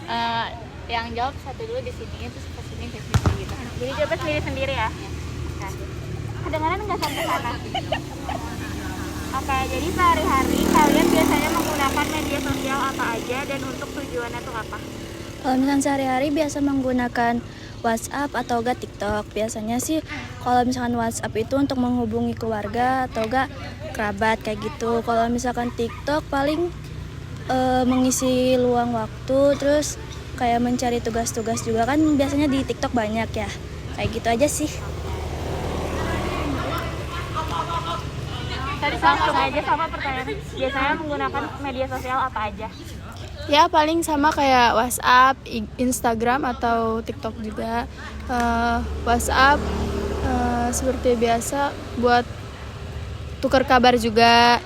Eh, yang jawab satu dulu di sini, terus ke sini gitu. Jadi coba sendiri ya. Nah, kedengaran nggak sampai sana? Oke, jadi sehari-hari kalian biasanya menggunakan media sosial apa aja dan untuk tujuannya tuh apa? Kalau misalkan sehari-hari biasa menggunakan WhatsApp atau enggak TikTok. Biasanya sih kalau misalkan WhatsApp itu untuk menghubungi keluarga atau enggak kerabat kayak gitu. Kalau misalkan TikTok paling mengisi luang waktu, terus kayak mencari tugas-tugas juga kan biasanya di TikTok banyak ya. Kayak gitu aja sih. Tadi langsung aja sama pertanyaan. Biasanya menggunakan media sosial apa aja? Ya paling sama kayak WhatsApp, Instagram atau TikTok juga. WhatsApp seperti biasa buat tukar kabar juga.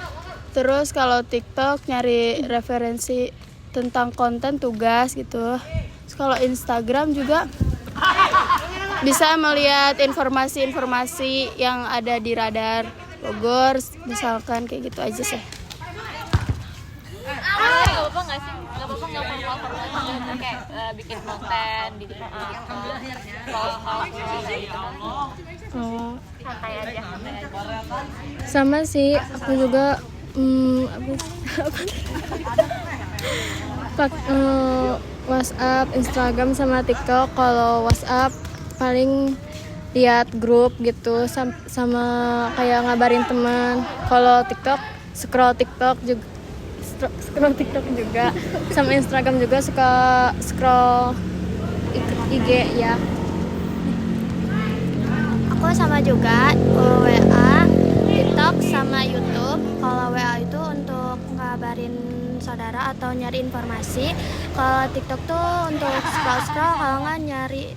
Terus kalau TikTok nyari referensi tentang konten tugas gitu. Terus kalau Instagram juga bisa melihat informasi-informasi yang ada di radar Bogor, misalkan kayak gitu aja sih. Gak apa-apa nggak sih? Gak apa-apa nggak formal-formal kayak bikin konten di hal-hal kayak gitu. Santai aja. Sama sih, aku juga WhatsApp, Instagram sama TikTok. Kalau WhatsApp paling lihat grup gitu sama kayak ngabarin teman. Kalau TikTok scroll TikTok juga sama Instagram juga suka scroll IG ya. Aku sama juga WA, TikTok sama YouTube. Kalau WA itu untuk ngabarin saudara atau nyari informasi. Kalau TikTok tuh untuk scroll-scroll, kalau nggak nyari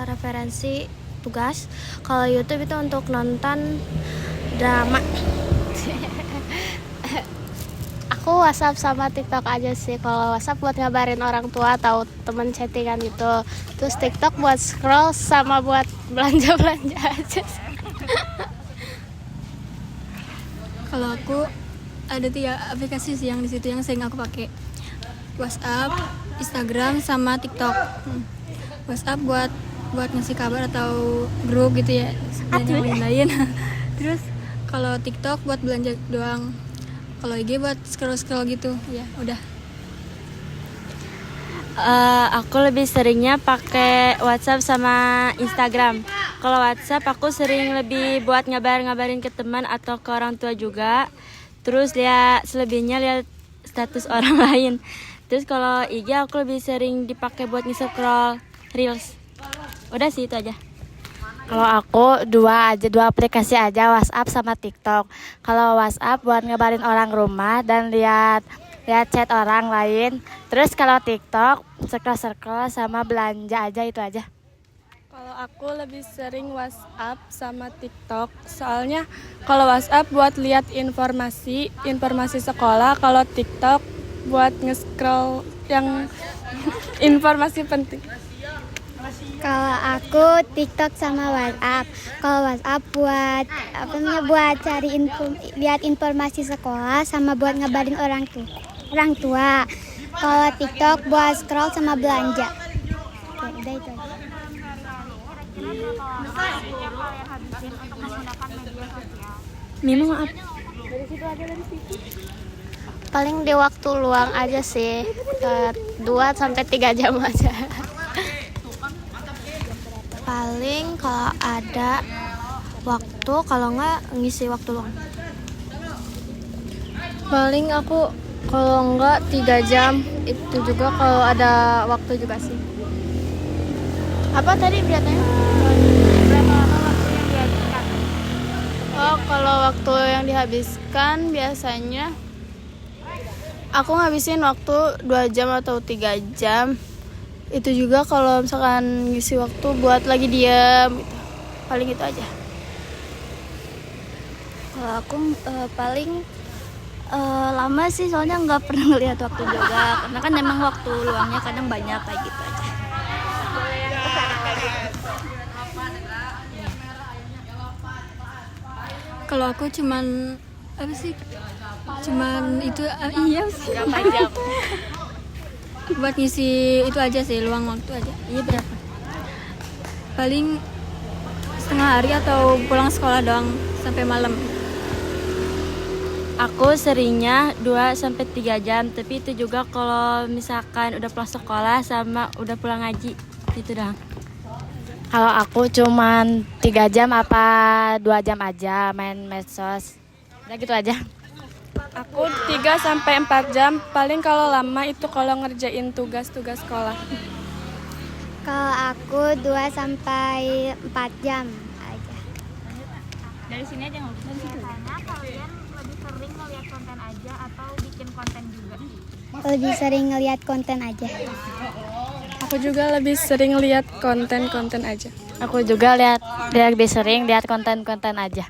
referensi tugas. Kalau YouTube itu untuk nonton drama. Aku WhatsApp sama TikTok aja sih. Kalau WhatsApp buat ngabarin orang tua atau temen chattingan gitu. Terus TikTok buat scroll sama buat belanja-belanja aja sih. Kalau aku ada 3 aplikasi sih yang di situ yang sering aku pakai. WhatsApp, Instagram, sama TikTok. WhatsApp buat ngasih kabar atau grup gitu ya, dan yang lain-lain. Terus kalau TikTok buat belanja doang. Kalau IG buat scroll-scroll gitu. Ya, udah. Aku lebih seringnya pakai WhatsApp sama Instagram. Kalau WhatsApp aku sering lebih buat ngabarin ke teman atau ke orang tua juga. Terus selebihnya lihat status orang lain. Terus kalau IG aku lebih sering dipakai buat nge-scroll reels. Udah sih itu aja. Kalau aku dua aplikasi aja, WhatsApp sama TikTok. Kalau WhatsApp buat ngabarin orang rumah dan lihat chat orang lain. Terus kalau TikTok scroll sama belanja aja, itu aja. Kalau aku lebih sering WhatsApp sama TikTok. Soalnya kalau WhatsApp buat lihat informasi sekolah, kalau TikTok buat nge-scroll yang informasi penting. Kalau aku TikTok sama WhatsApp. Kalau WhatsApp buat buat cari lihat informasi sekolah sama buat ngabarin orang tua. Kalau TikTok buat scroll sama belanja. Oke, udah itu aja. Mima maaf. Paling di waktu luang aja sih. 2-3 jam aja. Paling kalau ada waktu, kalau nggak ngisi waktu luang. Paling aku kalau enggak 3 jam, itu juga kalau ada waktu juga sih. Apa tadi beratnya? Berapa lama waktu yang dihabiskan? Oh, kalau waktu yang dihabiskan biasanya aku ngabisin waktu 2 jam atau 3 jam. Itu juga kalau misalkan ngisi waktu buat lagi diam gitu. Paling itu aja. Kalau aku paling lama sih, soalnya nggak pernah ngelihat waktu juga. Karena kan emang waktu luangnya kadang banyak, kayak gitu aja. Kalau aku cuman itu iya sih. Berapa jam? buat ngisi itu aja sih, luang waktu aja. Iya berapa? Paling setengah hari atau pulang sekolah doang sampai malam. Aku seringnya 2-3 jam, tapi itu juga kalau misalkan udah pulang sekolah sama udah pulang ngaji, itu doang. Kalau aku cuman 3 jam apa 2 jam aja main medsos. Udah gitu aja. Aku 3-4 jam, paling kalau lama itu kalau ngerjain tugas-tugas sekolah. Kalau aku 2-4 jam aja. Dari sini aja nggak? Biasanya kalian lebih sering ngeliat konten aja atau bikin konten juga? Lebih sering ngeliat konten aja. Aku juga lebih sering lihat konten-konten aja. Aku juga lebih sering lihat konten-konten aja.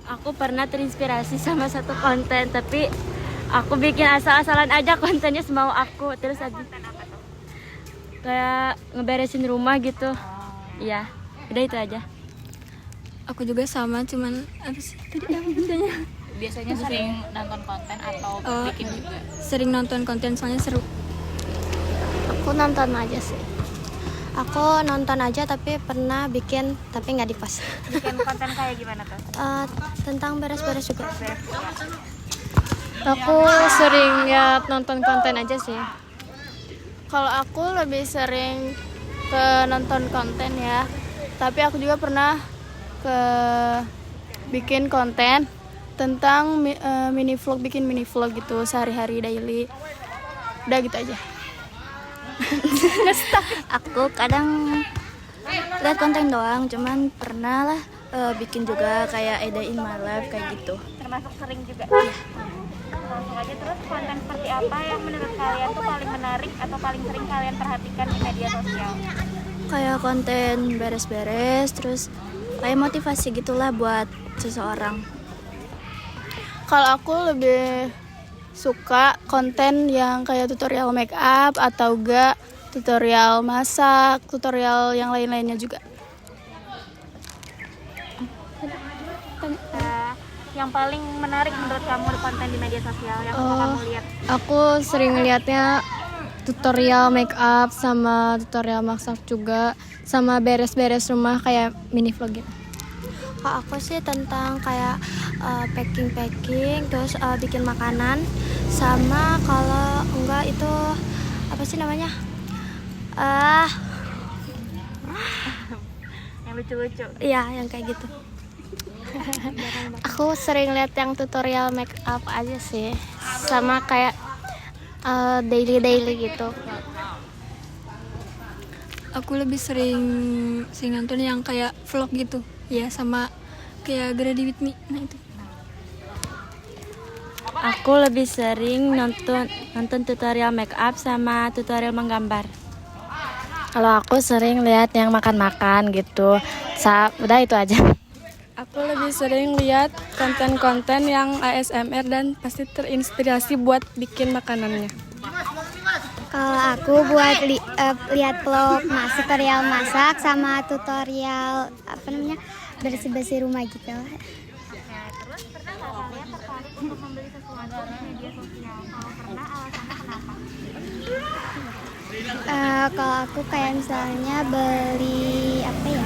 Aku pernah terinspirasi sama satu konten, tapi aku bikin asal-asalan aja kontennya semau aku. Terus habis kayak ngeberesin rumah gitu. Iya, udah itu aja. Aku juga sama, cuman apa sih tadi namanya? Biasanya sering nonton konten atau bikin juga? Sering nonton konten soalnya seru. Aku nonton aja sih. Aku nonton aja tapi pernah bikin tapi nggak di-post. Bikin konten kayak gimana tuh? Tentang beres-beres juga. Aku sering lihat nonton konten aja sih. Kalau aku lebih sering ke nonton konten ya. Tapi aku juga pernah ke bikin konten tentang bikin mini vlog gitu sehari-hari daily. Udah gitu aja. Aku kadang lihat konten doang, cuman pernah lah bikin juga kayak a day in my life kayak gitu. Termasuk sering juga? Iya. Langsung aja, terus konten seperti apa yang menurut kalian tuh paling menarik atau paling sering kalian perhatikan di media sosial? Kayak konten beres-beres, terus kayak motivasi gitulah buat seseorang. Kalau aku lebih suka konten yang kayak tutorial make up atau enggak tutorial masak, tutorial yang lain-lainnya juga. Yang paling menarik menurut kamu konten di media sosial yang kamu lihat? Aku sering lihatnya tutorial make up sama tutorial masak juga, sama beres-beres rumah kayak mini vlog gitu. Kalau aku sih tentang kayak packing, terus bikin makanan, sama kalau enggak itu apa sih namanya? Yang lucu-lucu? Iya, yang kayak gitu. Aku sering lihat yang tutorial make up aja sih, sama kayak daily gitu. Aku lebih sering nonton yang kayak vlog gitu. Ya, sama kayak Grady With Me. Nah itu. Aku lebih sering nonton tutorial make up sama tutorial menggambar. Kalau aku sering lihat yang makan-makan gitu. Udah itu aja. Aku lebih sering lihat konten-konten yang ASMR dan pasti terinspirasi buat bikin makanannya. Kalau aku buat lihat vlog tutorial masak sama tutorial apa namanya bersih-bersih rumah gitu. Terus pernah nggak kalian tertarik untuk membeli sesuatu di media sosial? Kalau pernah, alasannya kenapa? Kalau aku kayak misalnya beli apa ya?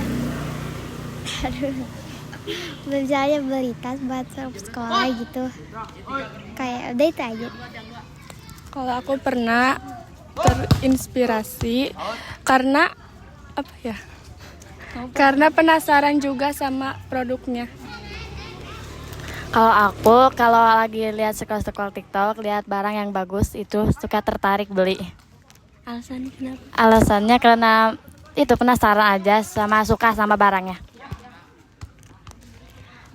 Misalnya beli tas buat sekolah gitu. Kayak udah itu aja. Kalau aku pernah terinspirasi karena apa ya? Karena penasaran juga sama produknya. Kalau lagi lihat scroll TikTok, lihat barang yang bagus itu suka tertarik beli. Alasannya kenapa? Alasannya karena itu penasaran aja sama suka sama barangnya.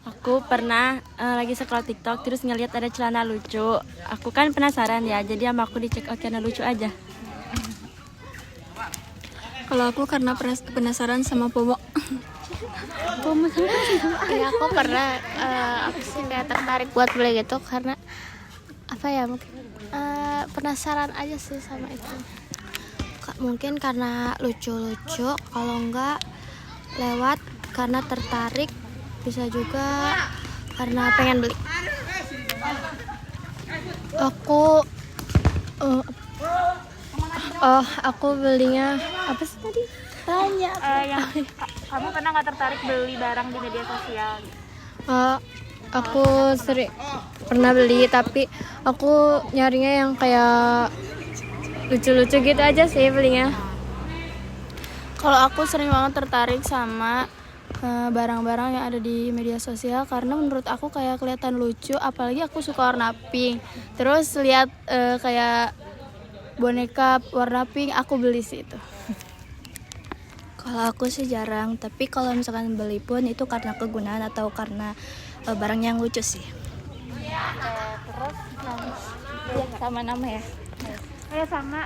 Aku pernah lagi scroll TikTok terus ngeliat ada celana lucu. Aku kan penasaran ya, jadi sama aku dicek karena lucu aja. Kalau aku karena penasaran sama Pomo. Ya aku pernah aku sih kayak tertarik buat beli gitu karena apa ya mungkin penasaran aja sih sama itu. Mungkin karena lucu-lucu, kalau enggak lewat karena tertarik, bisa juga karena pengen beli. Aku Aku belinya apa sih tadi? Tanya. Kamu pernah nggak tertarik beli barang di media sosial? Aku sering pernah beli, tapi aku nyarinya yang kayak lucu-lucu gitu aja sih belinya. Kalau aku sering banget tertarik sama barang-barang yang ada di media sosial karena menurut aku kayak kelihatan lucu, apalagi aku suka warna pink. Terus lihat kayak boneka warna pink, aku beli sih itu. Kalau aku sih jarang, tapi kalau misalkan beli pun itu karena kegunaan atau karena barang yang lucu sih. Terus Sama nama ya. sama